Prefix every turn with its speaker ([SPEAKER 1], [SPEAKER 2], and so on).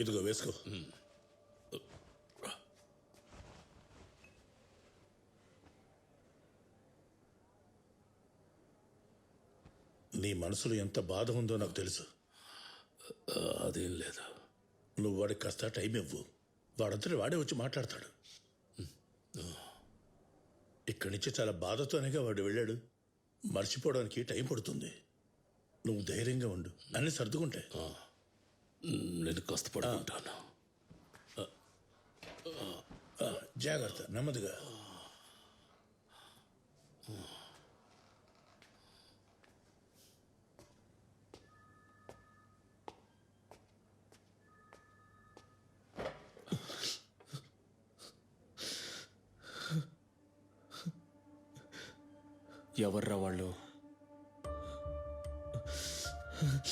[SPEAKER 1] ఇదిగో వేసుకో. నీ మనసులో ఎంత బాధ ఉందో నాకు తెలుసు.
[SPEAKER 2] అదేం లేదు.
[SPEAKER 1] నువ్వు వాడికి కాస్త టైం ఇవ్వు, వాడంతటి వాడే వచ్చి మాట్లాడతాడు. ఇక్కడి నుంచి చాలా బాధతోనేగా వాడు వెళ్ళాడు. మర్చిపోవడానికి టైం పడుతుంది. నువ్వు ధైర్యంగా ఉండు, అన్నీ సర్దుకుంటాయి.
[SPEAKER 2] నేను కాస్త పడుకుంటాను.
[SPEAKER 1] జాగ్రత్త, నెమ్మదిగా.
[SPEAKER 3] ఎవర్రా వాళ్ళు?